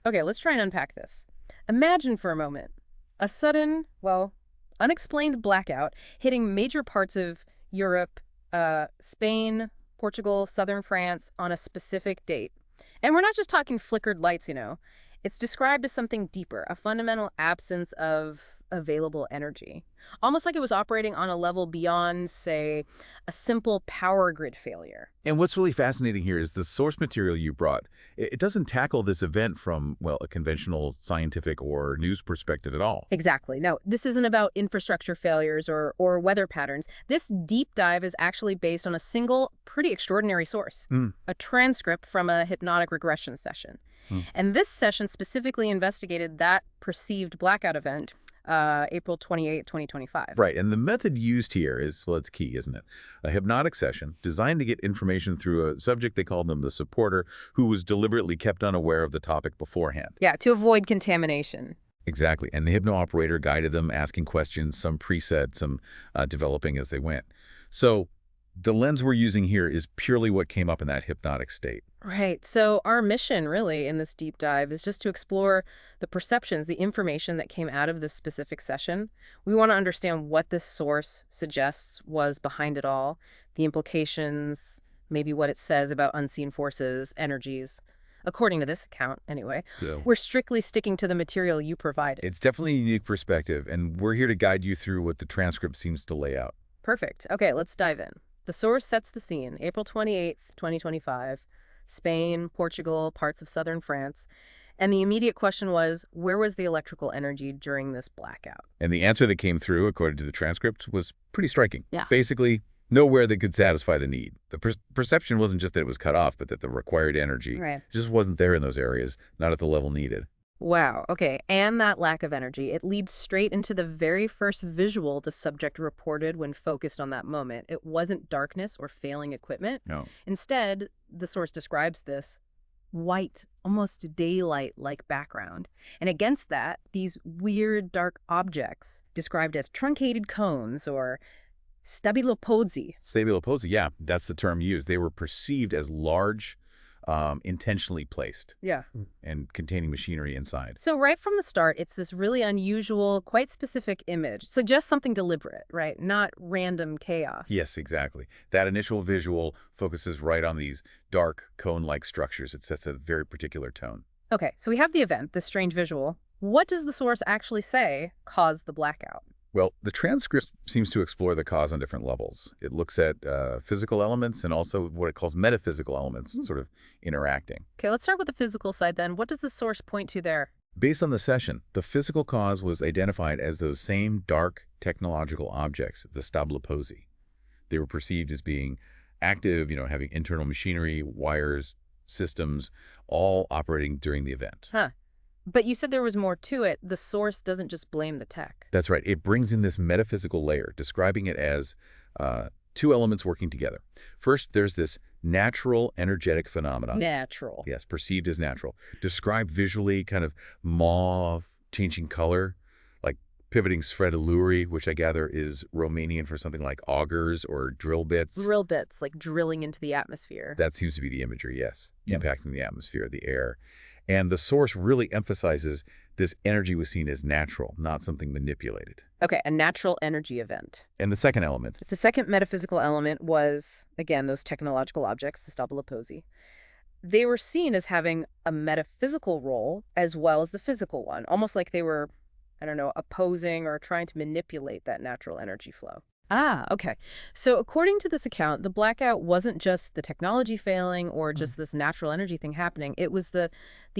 Okay, let's try and unpack this. Imagine for a moment a sudden, well, unexplained blackout hitting major parts of Europe, Spain, Portugal, southern France on a specific date. And we're not just talking flickered lights. It's described as something deeper, a fundamental absence of available energy. Almost like it was operating on a level beyond, say, a simple power grid failure. And what's really fascinating here is the source material you brought. It doesn't tackle this event from, well, a conventional scientific or news perspective at all. Exactly. No, this isn't about infrastructure failures or weather patterns. This deep dive is actually based on a single, pretty extraordinary source, a transcript from a hypnotic regression session. And this session specifically investigated that perceived blackout event, April 28, 2025. Right, and the method used here is, well, it's key, isn't it? A hypnotic session designed to get information through a subject, they called them the supporter, who was deliberately kept unaware of the topic beforehand. Yeah, to avoid contamination. Exactly, and the hypno-operator guided them, asking questions, some preset, some developing as they went. So the lens we're using here is purely what came up in that hypnotic state. Right. So our mission really in this deep dive is just to explore the perceptions, the information that came out of this specific session. We want to understand what this source suggests was behind it all, the implications, maybe what it says about unseen forces, energies. According to this account, anyway, we're strictly sticking to the material you provided. It's definitely a unique perspective, and we're here to guide you through what the transcript seems to lay out. Perfect. Okay, let's dive in. The source sets the scene, April 28th, 2025. Spain, Portugal, parts of southern France. And the immediate question was, where was the electrical energy during this blackout? And the answer that came through, according to the transcript, was pretty striking. Yeah. Basically, nowhere that could satisfy the need. The perception wasn't just that it was cut off, but that the required energy just wasn't there in those areas, not at the level needed. Wow, okay. And that lack of energy, it leads straight into the very first visual the subject reported when focused on that moment. It wasn't darkness or failing equipment. No. Instead, the source describes this white, almost daylight-like background. And against that, these weird dark objects described as truncated cones or stabilopodzi. Stabilopodzi, yeah, that's the term used. They were perceived as large, intentionally placed. Yeah. And containing machinery inside. So right from the start, it's this really unusual, quite specific image. Suggests something deliberate, right? Not random chaos. Yes, exactly. That initial visual focuses right on these dark, cone-like structures. It sets a very particular tone. Okay, so we have the event, this strange visual. What does the source actually say caused the blackout? Well, the transcript seems to explore the cause on different levels. It looks at physical elements and also what it calls metaphysical elements, sort of interacting. Okay, let's start with the physical side then. What does the source point to there? Based on the session, the physical cause was identified as those same dark technological objects, the stabilopodzi. They were perceived as being active, having internal machinery, wires, systems, all operating during the event. Huh. But you said there was more to it. The source doesn't just blame the tech. That's right. It brings in this metaphysical layer, describing it as two elements working together. First, there's this natural energetic phenomenon. Natural. Yes, perceived as natural. Described visually, kind of mauve, changing color, like pivoting sfredeluri, which I gather is Romanian for something like augers or drill bits. Drill bits, like drilling into the atmosphere. That seems to be the imagery, yes. Yep. Impacting the atmosphere, the air. And the source really emphasizes this energy was seen as natural, not something manipulated. Okay, a natural energy event. And the second element. The second metaphysical element was, again, those technological objects, the stabilopodzi. They were seen as having a metaphysical role as well as the physical one, almost like they were, I don't know, opposing or trying to manipulate that natural energy flow. Ah, okay. So according to this account, the blackout wasn't just the technology failing or just this natural energy thing happening. It was the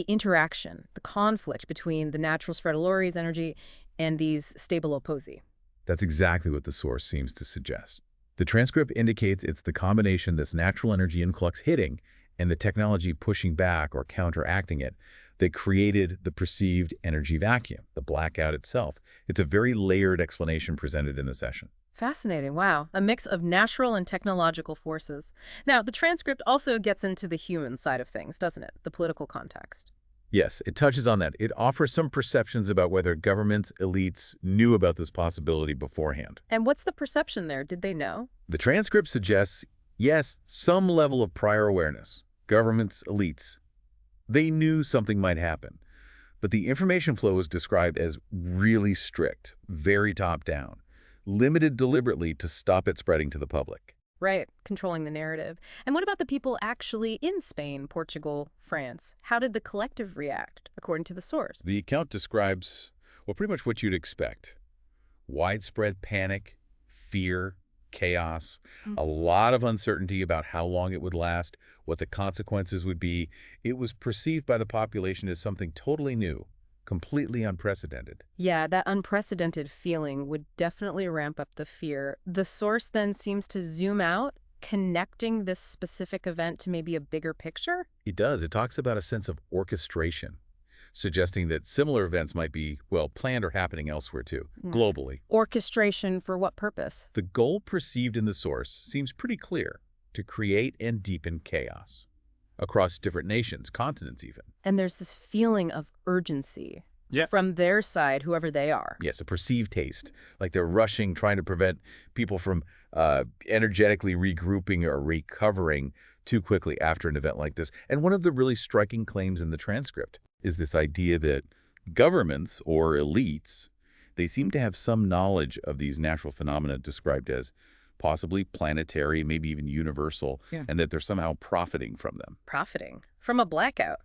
interaction, the conflict between the natural sfredeluri's energy and these stabilopodzi. That's exactly what the source seems to suggest. The transcript indicates it's the combination, this natural energy influx hitting and the technology pushing back or counteracting it, that created the perceived energy vacuum, the blackout itself. It's a very layered explanation presented in the session. Fascinating. Wow. A mix of natural and technological forces. Now, the transcript also gets into the human side of things, doesn't it? The political context. Yes, it touches on that. It offers some perceptions about whether governments, elites knew about this possibility beforehand. And what's the perception there? Did they know? The transcript suggests, yes, some level of prior awareness. Governments, elites, they knew something might happen. But the information flow is described as really strict, very top-down, limited deliberately to stop it spreading to the public. Right, controlling the narrative. And what about the people actually in Spain, Portugal, France? How did the collective react, according to the source? The account describes, well, pretty much what you'd expect. Widespread panic, fear, chaos, a lot of uncertainty about how long it would last, what the consequences would be. It was perceived by the population as something totally new, completely unprecedented. Yeah, that unprecedented feeling would definitely ramp up the fear. The source then seems to zoom out, connecting this specific event to maybe a bigger picture? It does. It talks about a sense of orchestration, suggesting that similar events might be, well, planned or happening elsewhere too, globally. Orchestration for what purpose? The goal perceived in the source seems pretty clear: to create and deepen chaos across different nations, continents even. And there's this feeling of urgency from their side, whoever they are. Yes, a perceived haste, like they're rushing, trying to prevent people from energetically regrouping or recovering too quickly after an event like this. And one of the really striking claims in the transcript is this idea that governments or elites, they seem to have some knowledge of these natural phenomena described as possibly planetary, maybe even universal, and that they're somehow profiting from them. Profiting from a blackout.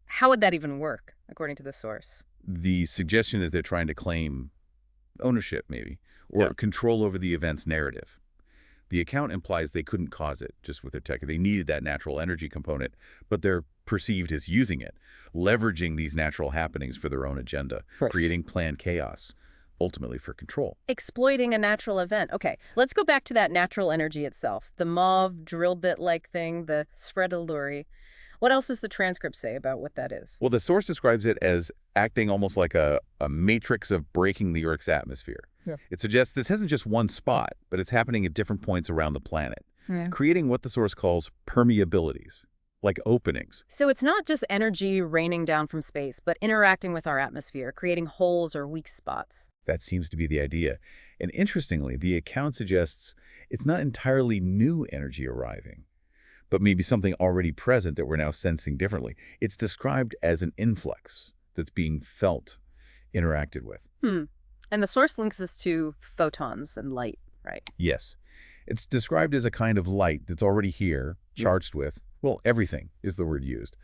How would that even work, according to the source? The suggestion is they're trying to claim ownership, maybe, or control over the event's narrative. The account implies they couldn't cause it just with their tech. They needed that natural energy component, but they're perceived as using it, leveraging these natural happenings for their own agenda, creating planned chaos, ultimately for control. Exploiting a natural event. Okay, let's go back to that natural energy itself. The mauve drill bit-like thing, the sfredeluri. What else does the transcript say about what that is? Well, the source describes it as acting almost like a matrix of breaking the Earth's atmosphere. It suggests this isn't just one spot, but it's happening at different points around the planet, creating what the source calls permeabilities, like openings. So it's not just energy raining down from space, but interacting with our atmosphere, creating holes or weak spots. That seems to be the idea. And interestingly, the account suggests it's not entirely new energy arriving, but maybe something already present that we're now sensing differently. It's described as an influx that's being felt, interacted with. And the source links this to photons and light, right? Yes. It's described as a kind of light that's already here, charged with, well, everything is the word used,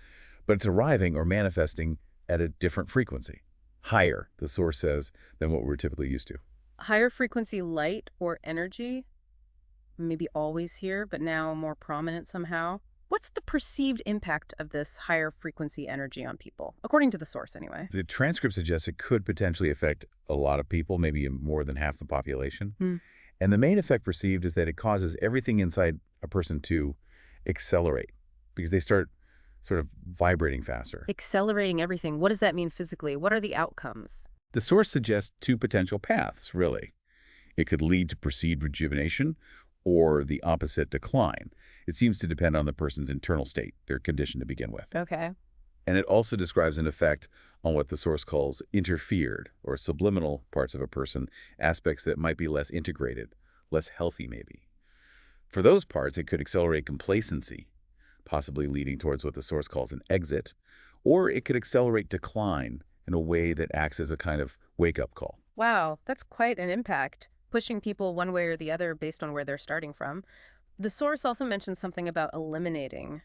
but it's arriving or manifesting at a different frequency. Higher, the source says, than what we're typically used to. Higher frequency light or energy, maybe always here, but now more prominent somehow. What's the perceived impact of this higher frequency energy on people, according to the source anyway? The transcript suggests it could potentially affect a lot of people, maybe more than half the population. And the main effect perceived is that it causes everything inside a person to accelerate because they start sort of vibrating faster. Accelerating everything. What does that mean physically? What are the outcomes? The source suggests two potential paths, really. It could lead to perceived rejuvenation or the opposite, decline. It seems to depend on the person's internal state, their condition to begin with. Okay. And it also describes an effect on what the source calls interfered or subliminal parts of a person, aspects that might be less integrated, less healthy maybe. For those parts, it could accelerate complacency, possibly leading towards what the source calls an exit, or it could accelerate decline in a way that acts as a kind of wake-up call. Wow, that's quite an impact, pushing people one way or the other based on where they're starting from. The source also mentions something about eliminating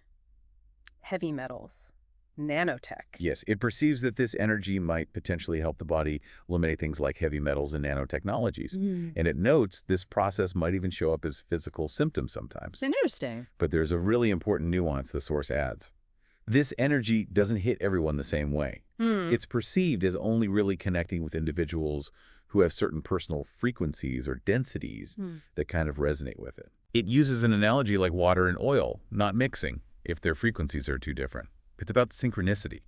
heavy metals, nanotech. Yes, it perceives that this energy might potentially help the body eliminate things like heavy metals and nanotechnologies. And it notes this process might even show up as physical symptoms sometimes. Interesting. But there's a really important nuance the source adds. This energy doesn't hit everyone the same way. It's perceived as only really connecting with individuals who have certain personal frequencies or densities that kind of resonate with it. It uses an analogy like water and oil, not mixing, if their frequencies are too different. It's about synchronicity.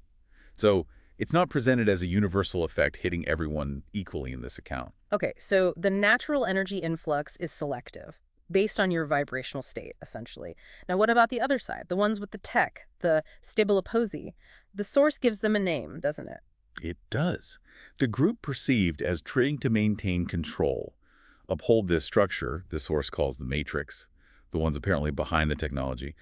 So it's not presented as a universal effect hitting everyone equally in this account. Okay, so the natural energy influx is selective, based on your vibrational state, essentially. Now, what about the other side, the ones with the tech, the stabiloposi? The source gives them a name, doesn't it? It does. The group perceived as trying to maintain control, uphold this structure the source calls the matrix, the ones apparently behind the technology.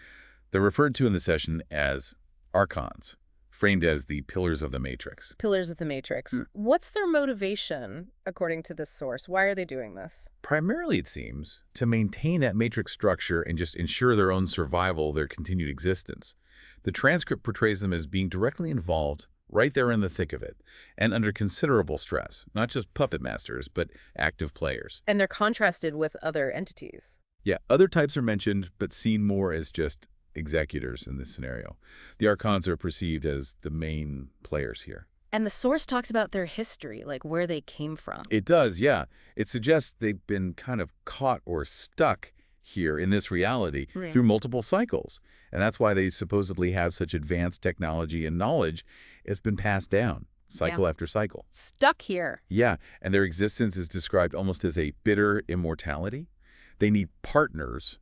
They're referred to in the session as Archons, framed as the pillars of the matrix. Pillars of the Matrix. What's their motivation, according to this source? Why are they doing this? Primarily, it seems, to maintain that matrix structure and just ensure their own survival, their continued existence. The transcript portrays them as being directly involved, right there in the thick of it, and under considerable stress, not just puppet masters, but active players. And they're contrasted with other entities. Yeah, other types are mentioned, but seen more as just executors in this scenario. The Archons are perceived as the main players here. And the source talks about their history, like where they came from. It does, yeah. It suggests they've been kind of caught or stuck here in this reality through multiple cycles. And that's why they supposedly have such advanced technology and knowledge. It's been passed down cycle after cycle. Stuck here. Yeah, and their existence is described almost as a bitter immortality. They need partners,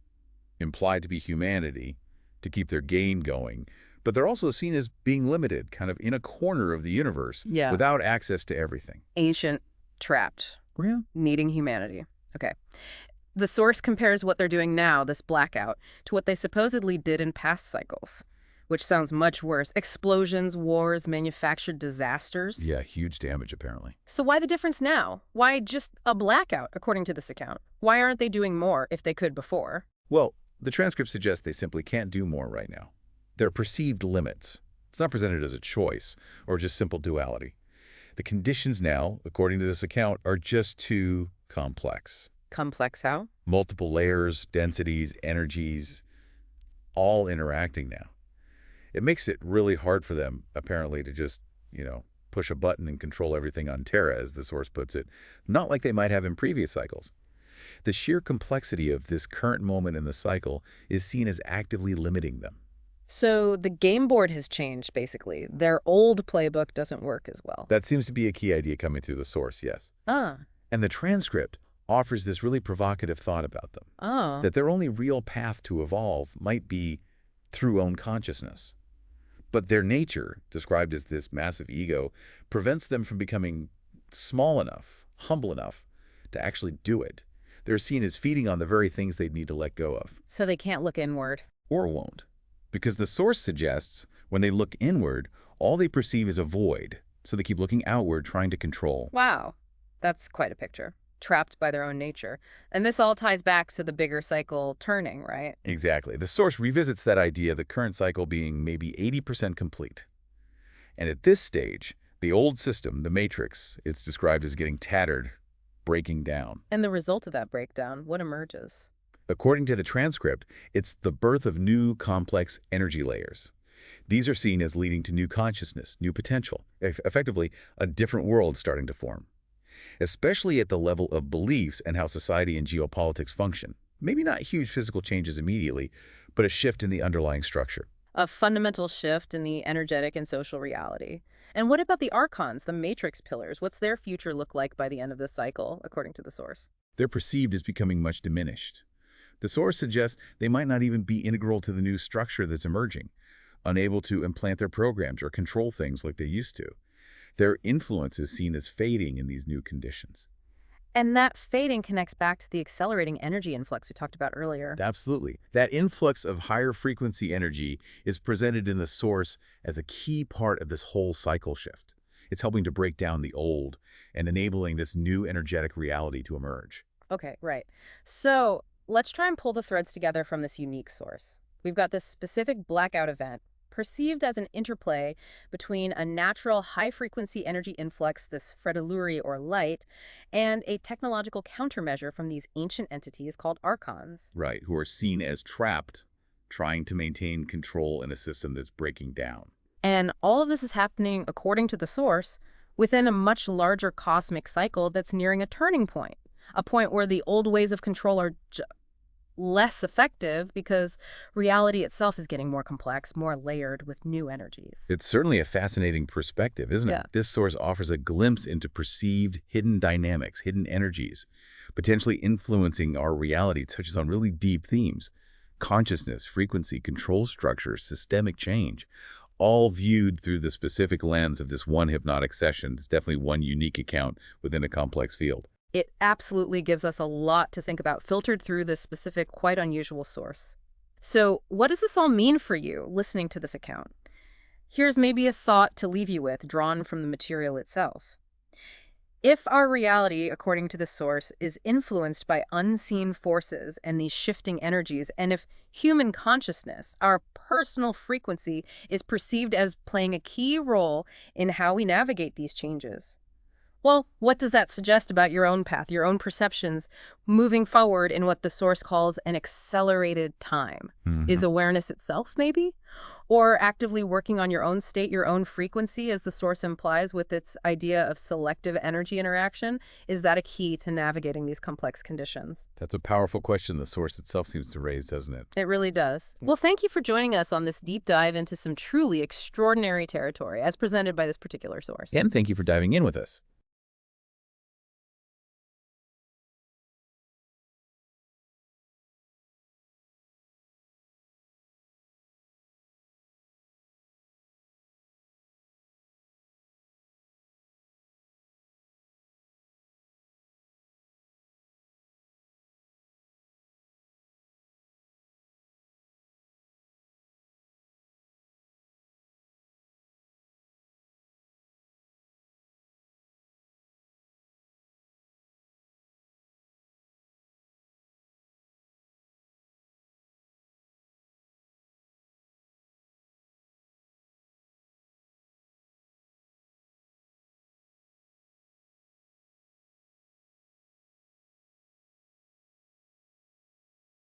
implied to be humanity, to keep their game going. But they're also seen as being limited, kind of in a corner of the universe, without access to everything. Ancient, trapped, needing humanity. Okay. The source compares what they're doing now, this blackout, to what they supposedly did in past cycles, which sounds much worse. Explosions, wars, manufactured disasters. Yeah, huge damage, apparently. So why the difference now? Why just a blackout, according to this account? Why aren't they doing more if they could before? Well, the transcript suggests they simply can't do more right now. They're perceived limits. It's not presented as a choice or just simple duality. The conditions now, according to this account, are just too complex. Complex how? Multiple layers, densities, energies, all interacting now. It makes it really hard for them, apparently, to just, push a button and control everything on Terra, as the source puts it, not like they might have in previous cycles. The sheer complexity of this current moment in the cycle is seen as actively limiting them. So the game board has changed, basically. Their old playbook doesn't work as well. That seems to be a key idea coming through the source, yes. And the transcript offers this really provocative thought about them. That their only real path to evolve might be through own consciousness. But their nature, described as this massive ego, prevents them from becoming small enough, humble enough, to actually do it. They're seen as feeding on the very things they'd need to let go of. So they can't look inward. Or won't. Because the source suggests when they look inward, all they perceive is a void. So they keep looking outward, trying to control. Wow. That's quite a picture. Trapped by their own nature. And this all ties back to the bigger cycle turning, right? Exactly. The source revisits that idea, the current cycle being maybe 80% complete. And at this stage, the old system, the matrix, it's described as getting tattered, breaking down. And the result of that breakdown, what emerges? According to the transcript, it's the birth of new complex energy layers. These are seen as leading to new consciousness, new potential, effectively a different world starting to form. Especially at the level of beliefs and how society and geopolitics function. Maybe not huge physical changes immediately, but a shift in the underlying structure. A fundamental shift in the energetic and social reality. And what about the Archons, the matrix pillars? What's their future look like by the end of this cycle, according to the source? They're perceived as becoming much diminished. The source suggests they might not even be integral to the new structure that's emerging, unable to implant their programs or control things like they used to. Their influence is seen as fading in these new conditions. And that fading connects back to the accelerating energy influx we talked about earlier. Absolutely. That influx of higher frequency energy is presented in the source as a key part of this whole cycle shift. It's helping to break down the old and enabling this new energetic reality to emerge. Okay, right. So let's try and pull the threads together from this unique source. We've got this specific blackout event, perceived as an interplay between a natural high-frequency energy influx, this sfredeluri or light, and a technological countermeasure from these ancient entities called Archons. Right, who are seen as trapped, trying to maintain control in a system that's breaking down. And all of this is happening, according to the source, within a much larger cosmic cycle that's nearing a turning point, a point where the old ways of control are less effective because reality itself is getting more complex, more layered with new energies. It's certainly a fascinating perspective, isn't it? This source offers a glimpse into perceived hidden dynamics, hidden energies, potentially influencing our reality. It touches on really deep themes: consciousness, frequency, control structures, systemic change, all viewed through the specific lens of this one hypnotic session. It's definitely one unique account within a complex field. It absolutely gives us a lot to think about, filtered through this specific, quite unusual source. So what does this all mean for you, listening to this account? Here's maybe a thought to leave you with, drawn from the material itself. If our reality, according to the source, is influenced by unseen forces and these shifting energies, and if human consciousness, our personal frequency, is perceived as playing a key role in how we navigate these changes, well, what does that suggest about your own path, your own perceptions, moving forward in what the source calls an accelerated time? Is awareness itself, maybe? Or actively working on your own state, your own frequency, as the source implies with its idea of selective energy interaction? Is that a key to navigating these complex conditions? That's a powerful question the source itself seems to raise, doesn't it? It really does. Well, thank you for joining us on this deep dive into some truly extraordinary territory as presented by this particular source. And thank you for diving in with us.